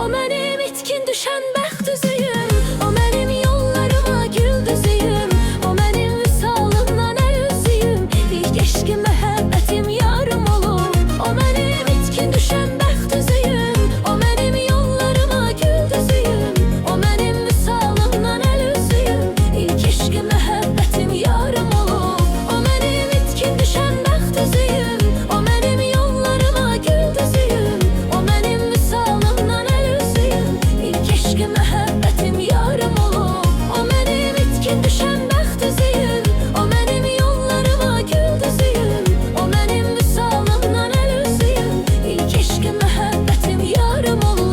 O mənim itkin düşən bəxt üzüyüm, o mənim yollarıma gül düzüyüm, o mənim vüsalımdan əl üzüyüm, ilk eşqim məhəbbətim yarım olub. O mənim itkin düşən bəxt üzüyüm, o mənim yollarıma gül düzüyüm, o mənim vüsalımdan əl üzüyüm, ilk eşqim məhəbbətim yarım olub. O mənim itkin düşən bəxt üzüyüm, o mənim yollarıma gül düzüyüm, o mənim vüsalımdan əl üzüyüm, ilk eşqim məhəbbətim yarım olub. O mənim itkin düşən bəxt üzüyüm, o mənim yollarıma gül düzüyüm, o mənim vüsalımdan əl üzüyüm, ilk eşqim məhəbbətim yarım olub.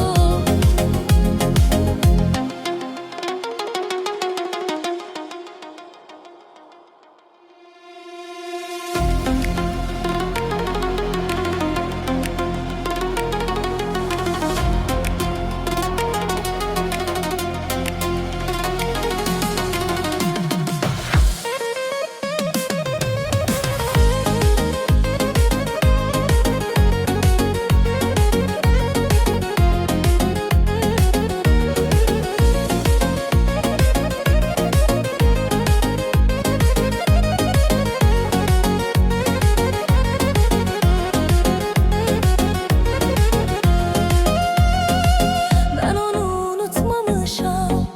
Ben onu unutmamışam,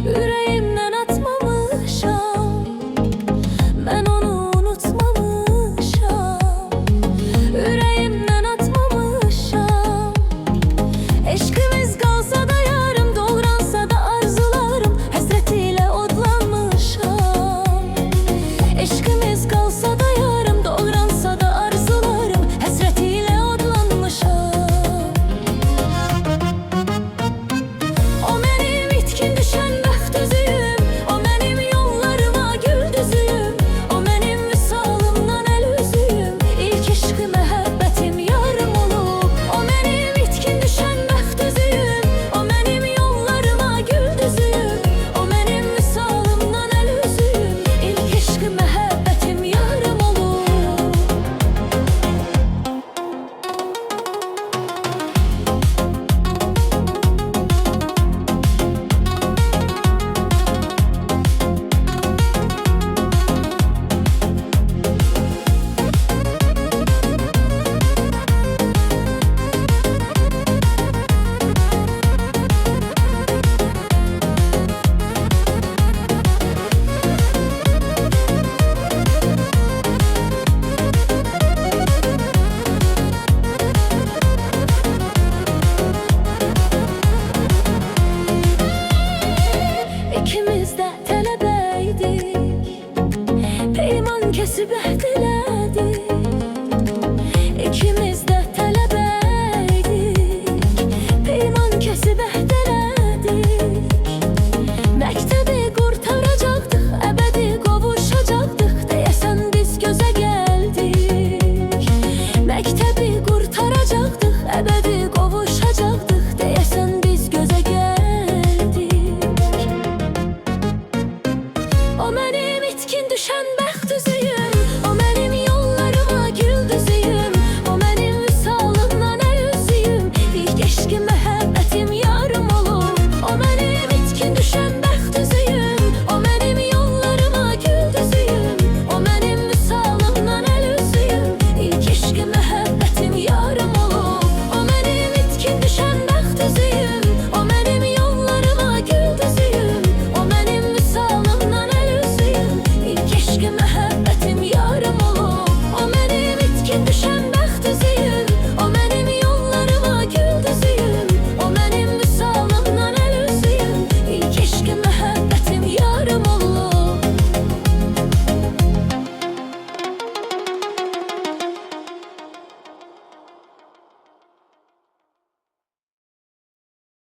yüreğimden atmamışam. Ben onu unutmamışam, yüreğimden atmamışam. Eşkimiz qalsa da yarım, doğransa da arzularım, həsretiyle odlanmışam. Eşkimiz qalsa da yarım, doğransa da arzularım, həsretiyle odlanmışam. O mənim itkin düşən bəxt üzüyüm, o mənim yollarıma gül düzüyüm, o mənim vüsalımdan əl üzüyüm, ilk eşqi məhəbbətim yarım olub. O mənim itkin düşən bəxt üzüyüm, o mənim yollarıma gül düzüyüm, o mənim vüsalımdan əl üzüyüm, ilk eşqi məhəbbətim yarım olub. İkimiz də tələbəydik, peyman kesib əhd elədik. İkimiz də tələbəydik, peyman kesib əhd elədik. Məktəbi qurtaracaqdıq, əbədi qovuşacaqdıq, deyəsən biz gözə gəldik. Məktəbi qurtaracaqdıq, əbədi qovuşacaqdıq,